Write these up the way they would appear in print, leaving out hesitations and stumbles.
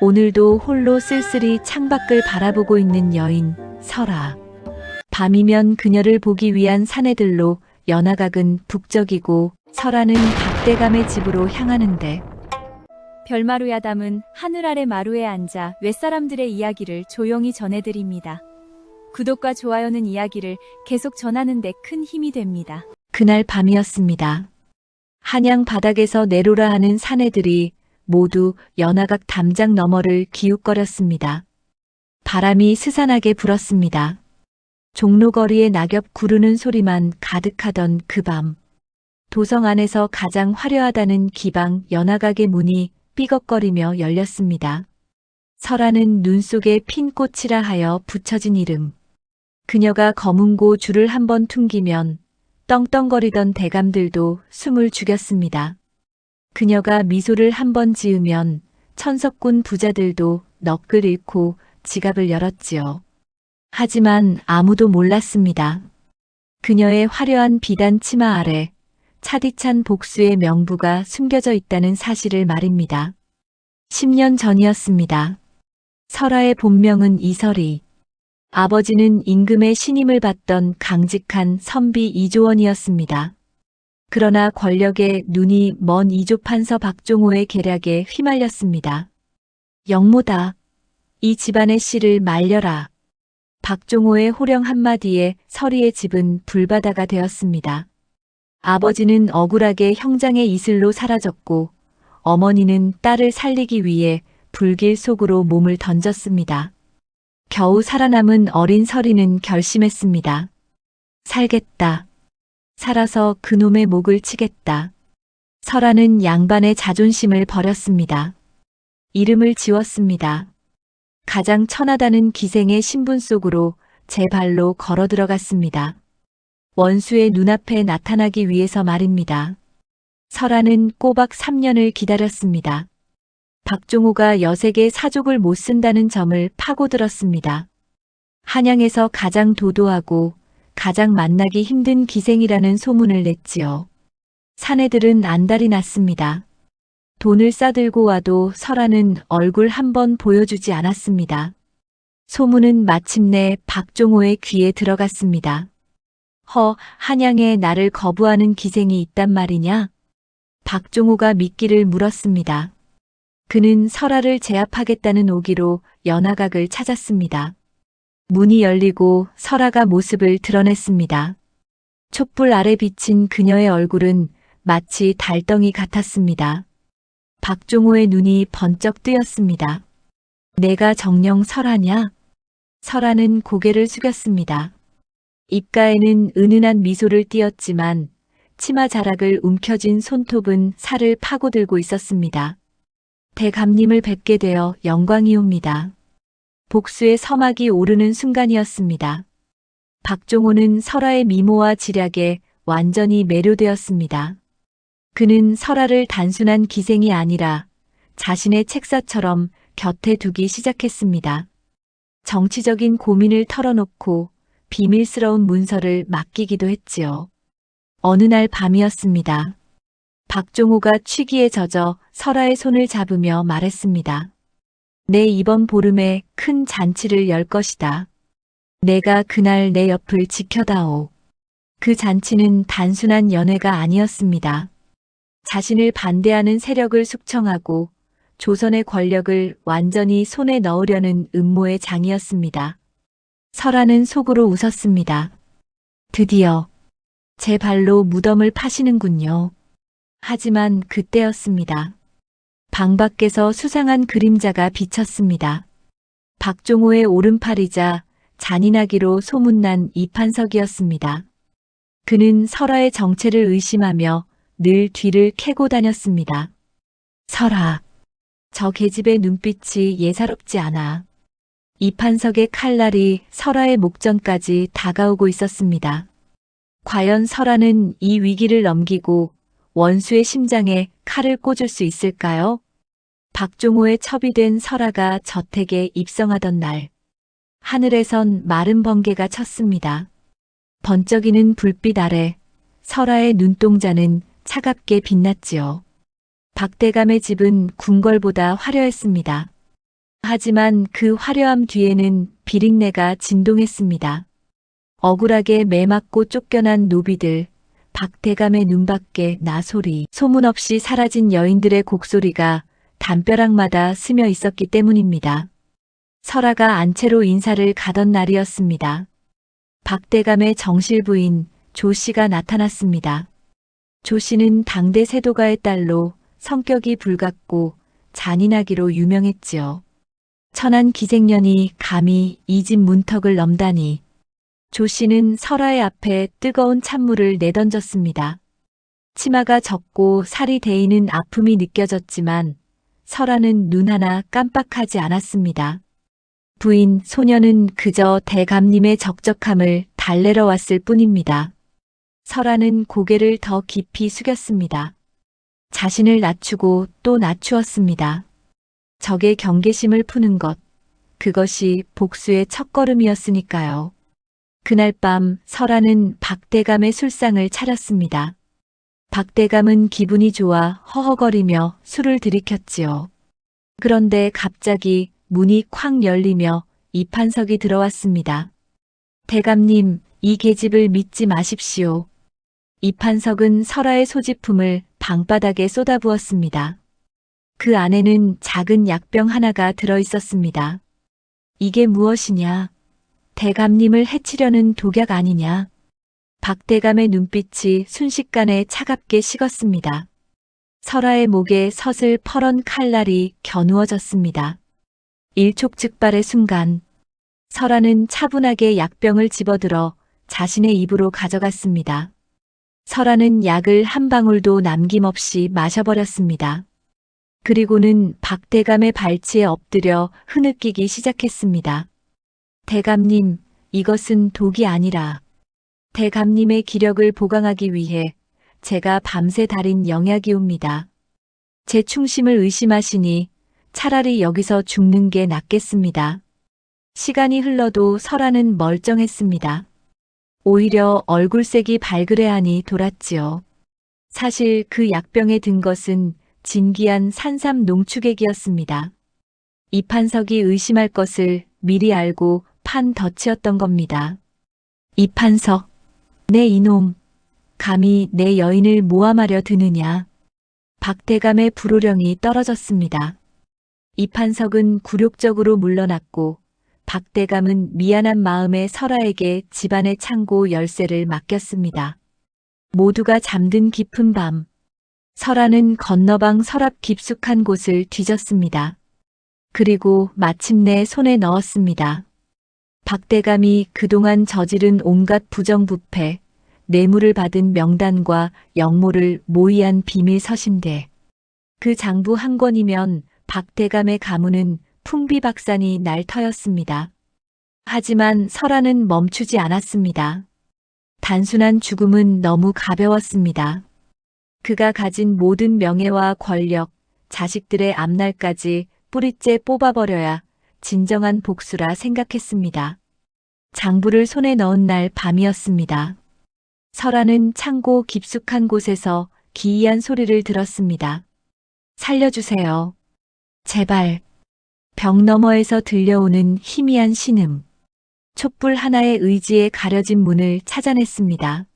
오늘도 홀로 쓸쓸히 창밖을 바라보고 있는 여인 설아. 밤이면 그녀를 보기 위한 사내들로 연화각은 북적이고 설아는 박대감의 집으로 향하는데 별마루야담은 하늘 아래 마루에 앉아 윗사람들의 이야기를 조용히 전해드립니다. 구독과 좋아요는 이야기를 계속 전하는 데 큰 힘이 됩니다. 그날 밤이었습니다. 한양 바닥에서 내로라 하는 사내들이 모두 연화각 담장 너머를 기웃거렸습니다. 바람이 스산하게 불었습니다. 종로거리에 낙엽 구르는 소리만 가득하던 그 밤. 도성 안에서 가장 화려하다는 기방 연화각의 문이 삐걱거리며 열렸습니다. 설아는 눈 속에 핀 꽃이라 하여 붙여진 이름. 그녀가 검은고 줄을 한번 퉁기면 떵떵거리던 대감들도 숨을 죽였습니다. 그녀가 미소를 한번 지으면 천석군 부자들도 넋을 잃고 지갑을 열었지요. 하지만 아무도 몰랐습니다. 그녀의 화려한 비단 치마 아래 차디찬 복수의 명부가 숨겨져 있다는 사실을 말입니다. 10년 전이었습니다. 설아의 본명은 이설이. 아버지는 임금의 신임을 받던 강직한 선비 이조원이었습니다. 그러나 권력에 눈이 먼 이조판서 박종호의 계략에 휘말렸습니다. 영모다. 이 집안의 씨를 말려라. 박종호의 호령 한마디에 설이의 집은 불바다가 되었습니다. 아버지는 억울하게 형장의 이슬로 사라졌고 어머니는 딸을 살리기 위해 불길 속으로 몸을 던졌습니다. 겨우 살아남은 어린 설이는 결심했습니다. 살겠다. 살아서 그놈의 목을 치겠다. 설아는 양반의 자존심을 버렸습니다. 이름을 지웠습니다. 가장 천하다는 기생의 신분 속으로 제 발로 걸어 들어갔습니다. 원수의 눈앞에 나타나기 위해서 말입니다. 설아는 꼬박 3년을 기다렸습니다. 박종호가 여색의 사족을 못 쓴다는 점을 파고들었습니다. 한양에서 가장 도도하고 가장 만나기 힘든 기생이라는 소문을 냈지요. 사내들은 안달이 났습니다. 돈을 싸들고 와도 설아는 얼굴 한번 보여주지 않았습니다. 소문은 마침내 박종호의 귀에 들어갔습니다. 한양에 나를 거부하는 기생이 있단 말이냐? 박종호가 미끼를 물었습니다. 그는 설아를 제압하겠다는 오기로 연화각을 찾았습니다. 문이 열리고 설아가 모습을 드러냈습니다. 촛불 아래 비친 그녀의 얼굴은 마치 달덩이 같았습니다. 박종호의 눈이 번쩍 뜨였습니다. 내가 정녕 설아냐? 설아는 고개를 숙였습니다. 입가에는 은은한 미소를 띄었지만 치마 자락을 움켜쥔 손톱은 살을 파고들고 있었습니다. 대감님을 뵙게 되어 영광이옵니다. 복수의 서막이 오르는 순간이었습니다. 박종호는 설아의 미모와 지략에 완전히 매료되었습니다. 그는 설아를 단순한 기생이 아니라 자신의 책사처럼 곁에 두기 시작했습니다. 정치적인 고민을 털어놓고 비밀스러운 문서를 맡기기도 했지요. 어느 날 밤이었습니다. 박종호가 취기에 젖어 설아의 손을 잡으며 말했습니다. 내 이번 보름에 큰 잔치를 열 것이다. 내가 그날 내 옆을 지켜다오. 그 잔치는 단순한 연회가 아니었습니다. 자신을 반대하는 세력을 숙청하고 조선의 권력을 완전히 손에 넣으려는 음모의 장이었습니다. 설아는 속으로 웃었습니다. 드디어 제 발로 무덤을 파시는군요. 하지만 그때였습니다. 방 밖에서 수상한 그림자가 비쳤습니다. 박종호의 오른팔이자 잔인하기로 소문난 이판석이었습니다. 그는 설아의 정체를 의심하며 늘 뒤를 캐고 다녔습니다. 설아, 저 계집의 눈빛이 예사롭지 않아. 이판석의 칼날이 설아의 목전까지 다가오고 있었습니다. 과연 설아는 이 위기를 넘기고 원수의 심장에 칼을 꽂을 수 있을까요? 박종호의 첩이 된 설아가 저택에 입성하던 날, 하늘에선 마른 번개가 쳤습니다. 번쩍이는 불빛 아래 설아의 눈동자는 차갑게 빛났지요. 박대감의 집은 궁궐보다 화려했습니다. 하지만 그 화려함 뒤에는 비린내가 진동했습니다. 억울하게 매맞고 쫓겨난 노비들, 박대감의 눈밖에 나소리, 소문 없이 사라진 여인들의 곡소리가 담벼락마다 스며 있었기 때문입니다. 설아가 안채로 인사를 가던 날이었습니다. 박대감의 정실 부인 조 씨가 나타났습니다. 조 씨는 당대 세도가의 딸로 성격이 불같고 잔인하기로 유명했지요. 천한 기생년이 감히 이 집 문턱을 넘다니. 조 씨는 설아의 앞에 뜨거운 찬물을 내던졌습니다. 치마가 젖고 살이 데이는 아픔이 느껴졌지만 설아는 눈 하나 깜빡하지 않았습니다. 부인 소녀는 그저 대감님의 적적함을 달래러 왔을 뿐입니다. 설아는 고개를 더 깊이 숙였습니다. 자신을 낮추고 또 낮추었습니다. 적의 경계심을 푸는 것, 그것이 복수의 첫걸음이었으니까요. 그날 밤 설아는 박대감의 술상을 차렸습니다. 박대감은 기분이 좋아 허허거리며 술을 들이켰지요. 그런데 갑자기 문이 콱 열리며 이판석이 들어왔습니다. 대감님, 이 계집을 믿지 마십시오. 이판석은 설아의 소지품을 방바닥에 쏟아부었습니다. 그 안에는 작은 약병 하나가 들어 있었습니다. 이게 무엇이냐? 대감님을 해치려는 독약 아니냐? 박대감의 눈빛이 순식간에 차갑게 식었습니다. 설아의 목에 서슬 퍼런 칼날이 겨누어졌습니다. 일촉즉발의 순간, 설아는 차분하게 약병을 집어들어 자신의 입으로 가져갔습니다. 설아는 약을 한 방울도 남김없이 마셔버렸습니다. 그리고는 박대감의 발치에 엎드려 흐느끼기 시작했습니다. 대감님, 이것은 독이 아니라 대감님의 기력을 보강하기 위해 제가 밤새 달인 영약이옵니다. 제 충심을 의심하시니 차라리 여기서 죽는 게 낫겠습니다. 시간이 흘러도 설아는 멀쩡했습니다. 오히려 얼굴색이 발그레하니 돌았지요. 사실 그 약병에 든 것은 진기한 산삼 농축액이었습니다. 이판석이 의심할 것을 미리 알고 판 덫이었던 겁니다. 이판석, 내 이놈, 감히 내 여인을 모함하려 드느냐. 박대감의 불호령이 떨어졌습니다. 이판석은 굴욕적으로 물러났고 박대감은 미안한 마음에 설아에게 집안의 창고 열쇠를 맡겼습니다. 모두가 잠든 깊은 밤, 설아는 건너방 서랍 깊숙한 곳을 뒤졌습니다. 그리고 마침내 손에 넣었습니다. 박대감이 그동안 저지른 온갖 부정부패, 뇌물을 받은 명단과 역모를 모의한 비밀 서신대. 그 장부 한 권이면 박대감의 가문은 풍비박산이 날 터였습니다. 하지만 설아는 멈추지 않았습니다. 단순한 죽음은 너무 가벼웠습니다. 그가 가진 모든 명예와 권력, 자식들의 앞날까지 뿌리째 뽑아버려야 진정한 복수라 생각했습니다. 장부를 손에 넣은 날 밤이었습니다. 설아는 창고 깊숙한 곳에서 기이한 소리를 들었습니다. 살려주세요. 제발. 벽 너머에서 들려오는 희미한 신음. 촛불 하나의 의지에 가려진 문을 찾아냈습니다.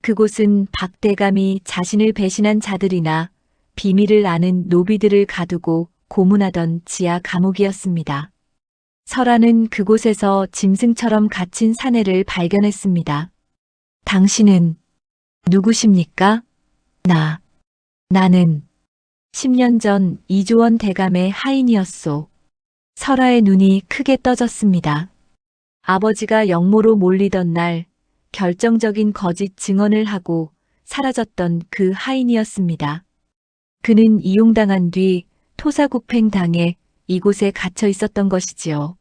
그곳은 박대감이 자신을 배신한 자들이나 비밀을 아는 노비들을 가두고 고문하던 지하 감옥이었습니다. 설아는 그곳에서 짐승처럼 갇힌 사내를 발견했습니다. 당신은 누구십니까? 나는 10년 전 이조원 대감의 하인이었소. 설아의 눈이 크게 떠졌습니다. 아버지가 역모로 몰리던 날 결정적인 거짓 증언을 하고 사라졌던 그 하인이었습니다. 그는 이용당한 뒤 토사구팽 당해 이곳에 갇혀 있었던 것이지요.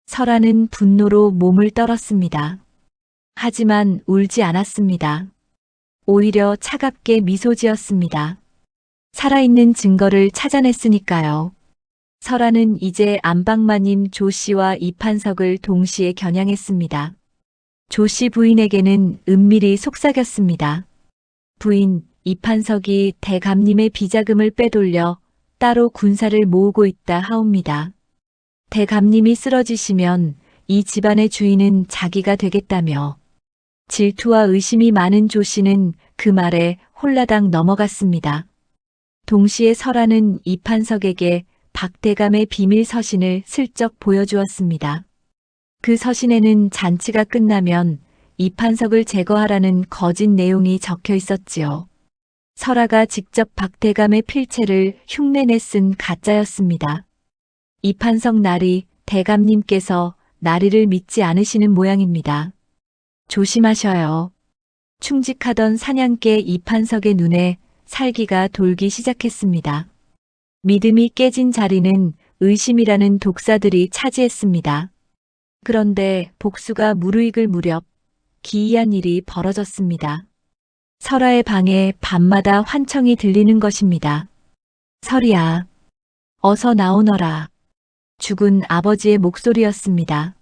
설아는 분노로 몸을 떨었습니다. 하지만 울지 않았습니다. 오히려 차갑게 미소 지었습니다. 살아있는 증거를 찾아냈으니까요. 설아는 이제 안방마님 조 씨와 이판석을 동시에 겨냥했습니다. 조 씨 부인에게는 은밀히 속삭였습니다. 부인, 이판석이 대감님의 비자금을 빼돌려 따로 군사를 모으고 있다 하옵니다. 대감님이 쓰러지시면 이 집안의 주인은 자기가 되겠다며 질투와 의심이 많은 조씨는 그 말에 홀라당 넘어갔습니다. 동시에 설아는 이판석에게 박대감의 비밀 서신을 슬쩍 보여주었습니다. 그 서신에는 잔치가 끝나면 이판석을 제거하라는 거짓 내용이 적혀 있었지요. 설아가 직접 박대감의 필체를 흉내내 쓴 가짜였습니다. 이판석 나리 대감님께서 나리를 믿지 않으시는 모양입니다. 조심하셔요. 충직하던 사냥개 이판석의 눈에 살기가 돌기 시작했습니다. 믿음이 깨진 자리는 의심이라는 독사들이 차지했습니다. 그런데 복수가 무르익을 무렵 기이한 일이 벌어졌습니다. 설아의 방에 밤마다 환청이 들리는 것입니다. 설이야, 어서 나오너라. 죽은 아버지의 목소리였습니다.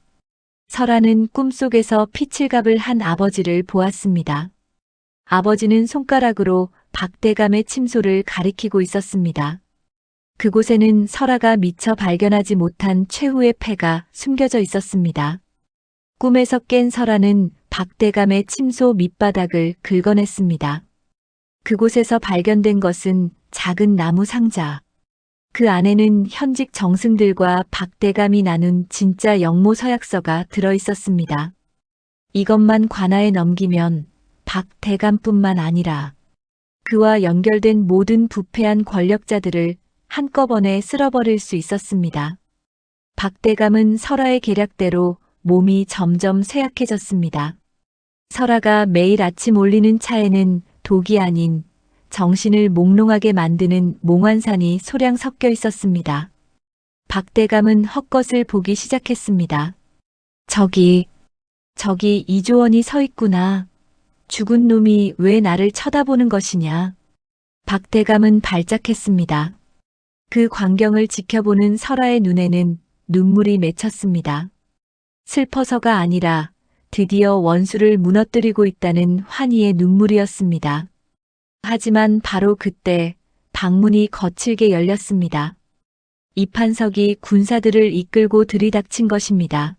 설아는 꿈속에서 피칠갑을 한 아버지를 보았습니다. 아버지는 손가락으로 박대감의 침소를 가리키고 있었습니다. 그곳에는 설아가 미처 발견하지 못한 최후의 패가 숨겨져 있었습니다. 꿈에서 깬 설아는 박대감의 침소 밑바닥을 긁어냈습니다. 그곳에서 발견된 것은 작은 나무 상자. 그 안에는 현직 정승들과 박대감이 나눈 진짜 영모 서약서가 들어 있었습니다. 이것만 관아에 넘기면 박대감뿐만 아니라 그와 연결된 모든 부패한 권력자들을 한꺼번에 쓸어버릴 수 있었습니다. 박대감은 설아의 계략대로 몸이 점점 쇠약해졌습니다. 설아가 매일 아침 올리는 차에는 독이 아닌 정신을 몽롱하게 만드는 몽환산이 소량 섞여 있었습니다. 박대감은 헛것을 보기 시작했습니다. 저기 이조원이 서 있구나. 죽은 놈이 왜 나를 쳐다보는 것이냐. 박대감은 발작했습니다. 그 광경을 지켜보는 설아의 눈에는 눈물이 맺혔습니다. 슬퍼서가 아니라 드디어 원수를 무너뜨리고 있다는 환희의 눈물이었습니다. 하지만 바로 그때 방문이 거칠게 열렸습니다. 이판석이 군사들을 이끌고 들이닥친 것입니다.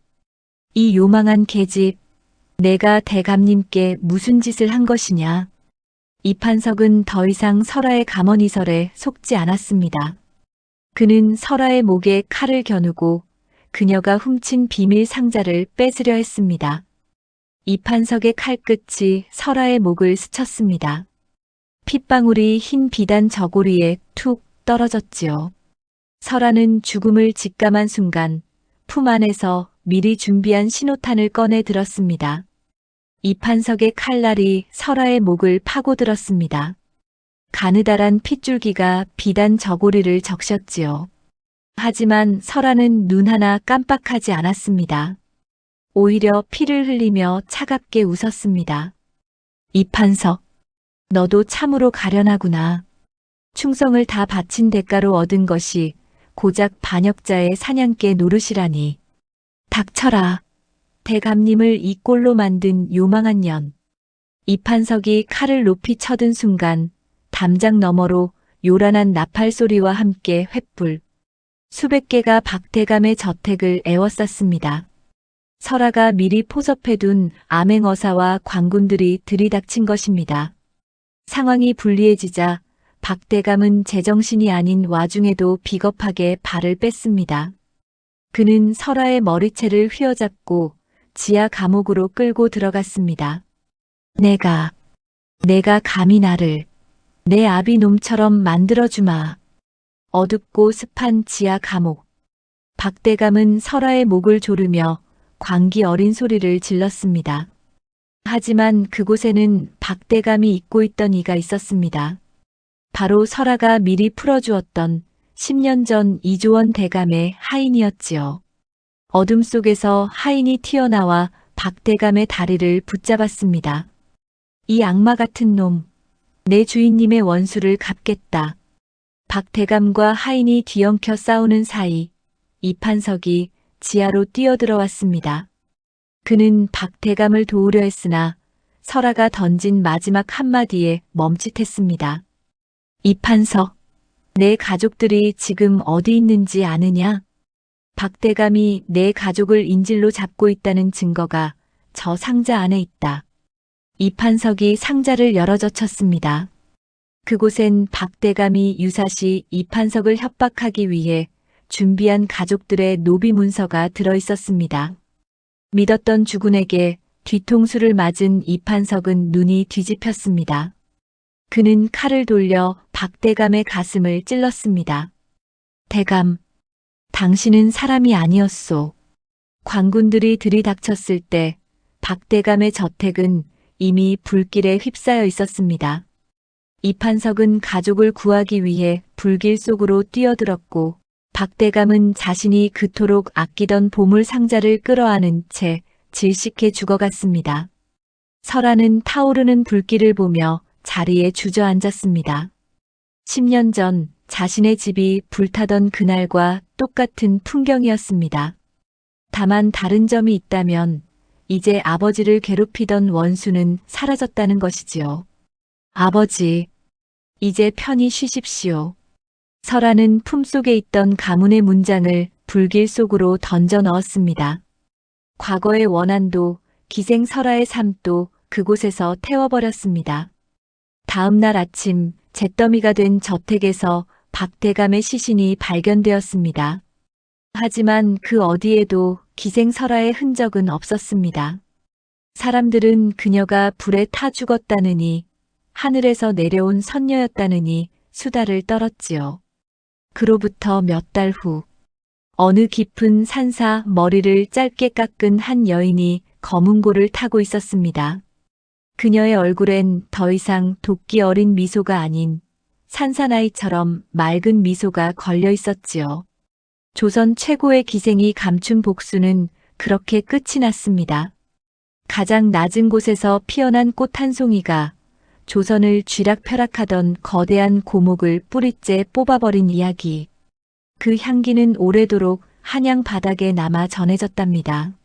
이 요망한 계집, 내가 대감님께 무슨 짓을 한 것이냐. 이판석은 더 이상 설아의 감언이설에 속지 않았습니다. 그는 설아의 목에 칼을 겨누고 그녀가 훔친 비밀 상자를 뺏으려 했습니다. 이판석의 칼끝이 설아의 목을 스쳤습니다. 핏방울이 흰 비단 저고리에 툭 떨어졌지요. 설아는 죽음을 직감한 순간 품 안에서 미리 준비한 신호탄을 꺼내 들었습니다. 이판석의 칼날이 설아의 목을 파고들었습니다. 가느다란 핏줄기가 비단 저고리를 적셨지요. 하지만 설아는 눈 하나 깜빡하지 않았습니다. 오히려 피를 흘리며 차갑게 웃었습니다. 이판석, 너도 참으로 가련하구나. 충성을 다 바친 대가로 얻은 것이 고작 반역자의 사냥개 노릇이라니. 닥쳐라. 대감님을 이 꼴로 만든 요망한 년. 이판석이 칼을 높이 쳐든 순간 담장 너머로 요란한 나팔 소리와 함께 횃불. 수백 개가 박대감의 저택을 에워쌌습니다. 설아가 미리 포섭해둔 암행어사와 관군들이 들이닥친 것입니다. 상황이 불리해지자 박대감은 제정신이 아닌 와중에도 비겁하게 발을 뺐습니다. 그는 설아의 머리채를 휘어잡고 지하 감옥으로 끌고 들어갔습니다. 내가 감히 나를 내 아비 놈처럼 만들어주마. 어둡고 습한 지하 감옥. 박대감은 설아의 목을 조르며 광기 어린 소리를 질렀습니다. 하지만 그곳에는 박대감이 잊고 있던 이가 있었습니다. 바로 설아가 미리 풀어주었던 10년 전 이조원 대감의 하인이었지요. 어둠 속에서 하인이 튀어나와 박대감의 다리를 붙잡았습니다. 이 악마 같은 놈, 내 주인님의 원수를 갚겠다. 박대감과 하인이 뒤엉켜 싸우는 사이 이판석이 지하로 뛰어들어왔습니다. 그는 박대감을 도우려 했으나 설아가 던진 마지막 한마디에 멈칫했습니다. 이판석, 내 가족들이 지금 어디 있는지 아느냐? 박대감이 내 가족을 인질로 잡고 있다는 증거가 저 상자 안에 있다. 이판석이 상자를 열어젖혔습니다. 그곳엔 박대감이 유사시 이판석을 협박하기 위해 준비한 가족들의 노비 문서가 들어 있었습니다. 믿었던 주군에게 뒤통수를 맞은 이판석은 눈이 뒤집혔습니다. 그는 칼을 돌려 박대감의 가슴을 찔렀습니다. 대감, 당신은 사람이 아니었소. 관군들이 들이닥쳤을 때 박대감의 저택은 이미 불길에 휩싸여 있었습니다. 이판석은 가족을 구하기 위해 불길 속으로 뛰어들었고 박대감은 자신이 그토록 아끼던 보물 상자를 끌어안은 채 질식해 죽어갔습니다. 설아는 타오르는 불길을 보며 자리에 주저앉았습니다. 10년 전 자신의 집이 불타던 그날과 똑같은 풍경이었습니다. 다만 다른 점이 있다면 이제 아버지를 괴롭히던 원수는 사라졌다는 것이지요. 아버지, 이제 편히 쉬십시오. 설아는 품속에 있던 가문의 문장을 불길 속으로 던져 넣었습니다. 과거의 원한도 기생 설아의 삶도 그곳에서 태워버렸습니다. 다음 날 아침 잿더미가 된 저택에서 박대감의 시신이 발견되었습니다. 하지만 그 어디에도 기생 설아의 흔적은 없었습니다. 사람들은 그녀가 불에 타 죽었다느니 하늘에서 내려온 선녀였다느니 수다를 떨었지요. 그로부터 몇 달 후, 어느 깊은 산사 머리를 짧게 깎은 한 여인이 검은고를 타고 있었습니다. 그녀의 얼굴엔 더 이상 도끼 어린 미소가 아닌 산사나이처럼 맑은 미소가 걸려 있었지요. 조선 최고의 기생이 감춘 복수는 그렇게 끝이 났습니다. 가장 낮은 곳에서 피어난 꽃 한 송이가 조선을 쥐락펴락하던 거대한 고목을 뿌리째 뽑아버린 이야기. 그 향기는 오래도록 한양 바닥에 남아 전해졌답니다.